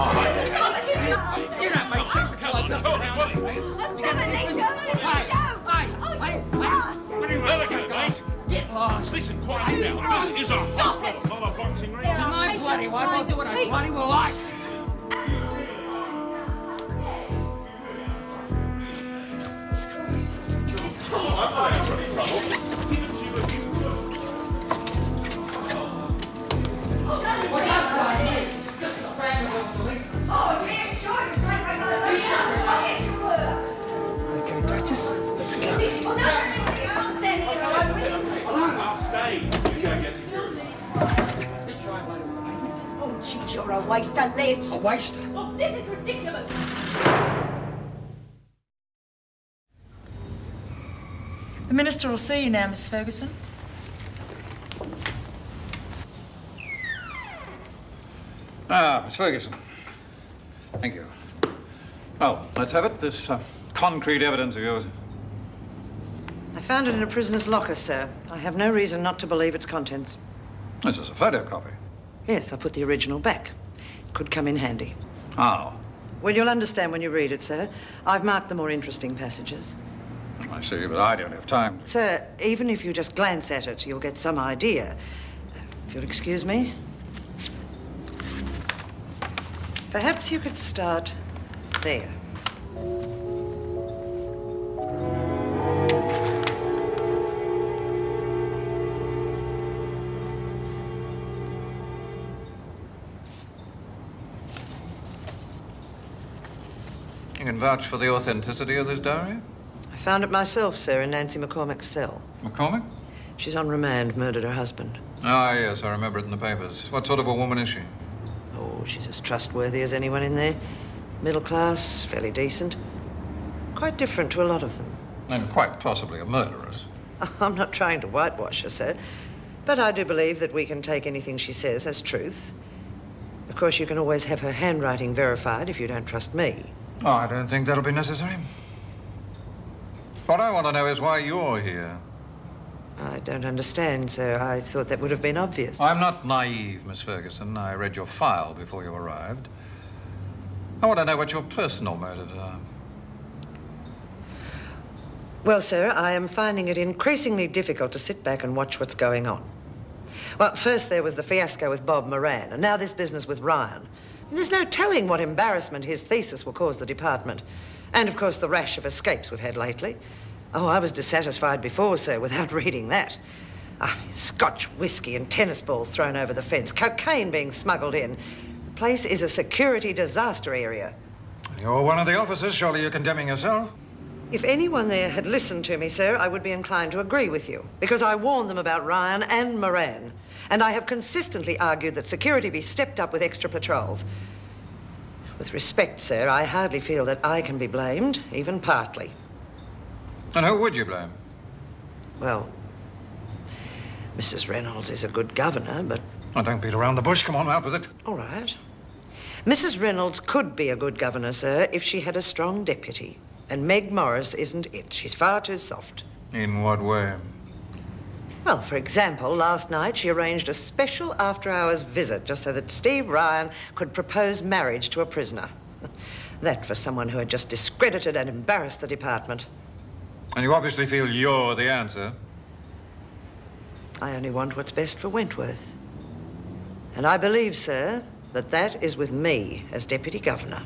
You don't make sense until I dump around these things. Get lost. Listen, quiet now. This is a hospital, not a boxing ring. It's my bloody wife. I'll do what I bloody will like. Okay, Duchess, let's go. I'll stay. You go get security. Oh, jeez, you're a waster, Liz. A waster? Oh, this is ridiculous. The Minister will see you now, Miss Ferguson. Ah, Miss Ferguson. Thank you. Oh, let's have it. This concrete evidence of yours. I found it in a prisoner's locker, sir. I have no reason not to believe its contents. This is a photocopy. Yes, I put the original back. It could come in handy. Oh. Well, you'll understand when you read it, sir. I've marked the more interesting passages. I see, but I don't have time. Sir, even if you just glance at it, you'll get some idea. If you'll excuse me. Perhaps you could start there. You can vouch for the authenticity of this diary? I found it myself, sir, in Nancy McCormick's cell. McCormick? She's on remand, murdered her husband. Ah, yes, I remember it in the papers. What sort of a woman is she? Oh, she's as trustworthy as anyone in there. Middle class, fairly decent. Quite different to a lot of them. And quite possibly a murderess. I'm not trying to whitewash her, sir. But I do believe that we can take anything she says as truth. Of course, you can always have her handwriting verified if you don't trust me. Oh, I don't think that'll be necessary. What I want to know is why you're here. I don't understand, sir. I thought that would have been obvious. I'm not naive, Miss Ferguson. I read your file before you arrived. I want to know what your personal motives are. Well, sir, I am finding it increasingly difficult to sit back and watch what's going on. Well, first there was the fiasco with Bob Moran, and now this business with Ryan. And there's no telling what embarrassment his thesis will cause the department. And, of course, the rash of escapes we've had lately. Oh, I was dissatisfied before, sir, without reading that. Scotch whiskey and tennis balls thrown over the fence, cocaine being smuggled in. The place is a security disaster area. You're one of the officers. Surely you're condemning yourself? If anyone there had listened to me, sir, I would be inclined to agree with you, because I warned them about Ryan and Moran, and I have consistently argued that security be stepped up with extra patrols. With respect, sir, I hardly feel that I can be blamed, even partly. And who would you blame? Well, Mrs. Reynolds is a good governor, but... Oh, don't beat around the bush. Come on, out with it. All right. Mrs. Reynolds could be a good governor, sir, if she had a strong deputy. And Meg Morris isn't it. She's far too soft. In what way? Well, for example, last night she arranged a special after-hours visit just so that Steve Ryan could propose marriage to a prisoner. That for someone who had just discredited and embarrassed the department. And you obviously feel you're the answer. I only want what's best for Wentworth. And I believe, sir, that that is with me as Deputy Governor.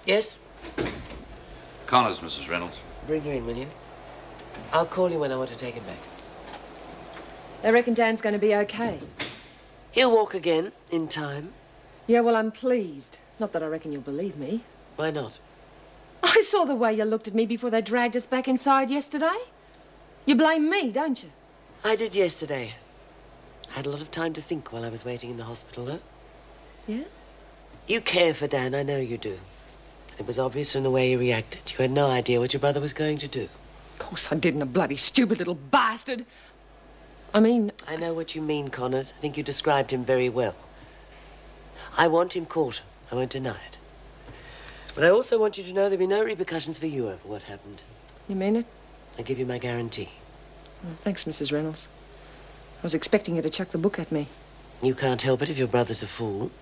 Yes? Connors, Mrs. Reynolds. Bring her in, will you? I'll call you when I want to take him back. They reckon Dan's going to be okay. He'll walk again, in time. Yeah, well, I'm pleased. Not that I reckon you'll believe me. Why not? I saw the way you looked at me before they dragged us back inside yesterday. You blame me, don't you? I did yesterday. I had a lot of time to think while I was waiting in the hospital, though. Yeah? You care for Dan, I know you do. It was obvious from the way you reacted. You had no idea what your brother was going to do. Of course I didn't, a bloody stupid little bastard. I mean... I know what you mean, Connors. I think you described him very well. I want him caught. I won't deny it. But I also want you to know there'll be no repercussions for you over what happened. You mean it? I give you my guarantee. Well, thanks, Mrs. Reynolds. I was expecting you to chuck the book at me. You can't help it if your brother's a fool.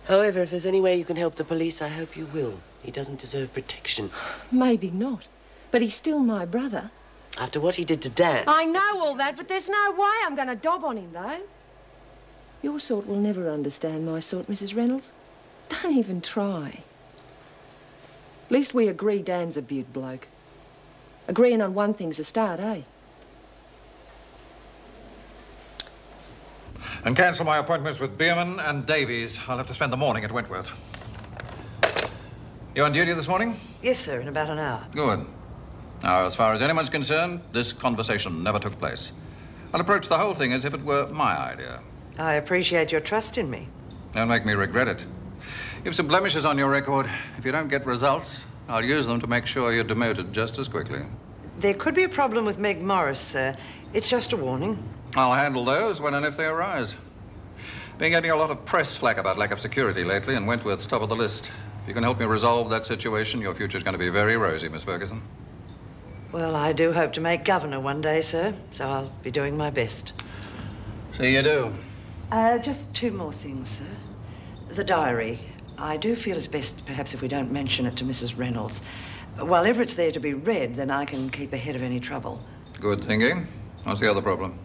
However, if there's any way you can help the police, I hope you will. He doesn't deserve protection. Maybe not. But he's still my brother. After what he did to Dan. I know all that, but there's no way I'm going to dob on him, though. Your sort will never understand my sort, Mrs. Reynolds. Don't even try. At least we agree Dan's a beaut bloke. Agreeing on one thing's a start, eh? And cancel my appointments with Bierman and Davies. I'll have to spend the morning at Wentworth. You on duty this morning? Yes, sir, in about an hour. Good. Now, as far as anyone's concerned, this conversation never took place. I'll approach the whole thing as if it were my idea. I appreciate your trust in me. Don't make me regret it. You've some blemishes on your record. If you don't get results, I'll use them to make sure you're demoted just as quickly. There could be a problem with Meg Morris, sir. It's just a warning. I'll handle those when and if they arise. Been getting a lot of press flack about lack of security lately, and Wentworth's top of the list. If you can help me resolve that situation, your future's going to be very rosy, Miss Ferguson. Well, I do hope to make governor one day, sir, so I'll be doing my best. See you do. Just two more things, sir. The diary. I do feel it's best, perhaps, if we don't mention it to Mrs. Reynolds. While Everett's there to be read, then I can keep ahead of any trouble. Good thinking. What's the other problem?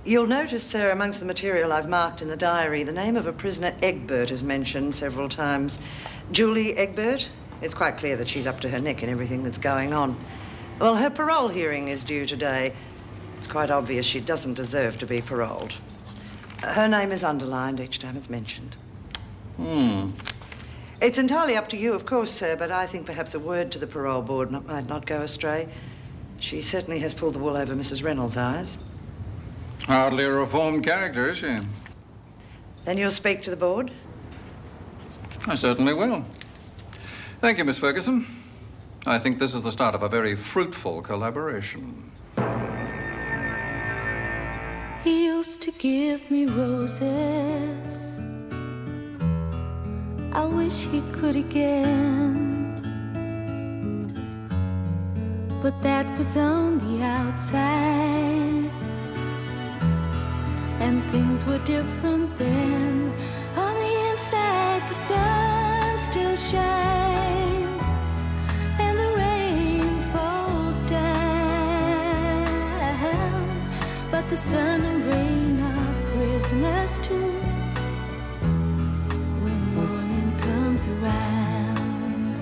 You'll notice, sir, amongst the material I've marked in the diary, the name of a prisoner, Egbert, is mentioned several times. Julie Egbert? It's quite clear that she's up to her neck in everything that's going on. Well, her parole hearing is due today. It's quite obvious she doesn't deserve to be paroled. Her name is underlined each time it's mentioned. It's entirely up to you, of course, sir, but I think perhaps a word to the parole board might not go astray. She certainly has pulled the wool over Mrs. Reynolds' eyes. Hardly a reformed character, is she? Then you'll speak to the board? I certainly will. Thank you, Miss Ferguson. I think this is the start of a very fruitful collaboration. He used to give me roses. I wish he could again. But that was on the outside, and things were different then. On the inside, the sun still shines, and the rain falls down. But the sun and rain are prisoners too when morning comes around.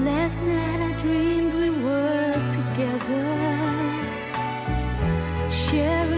Last night I dreamed we were together, sharing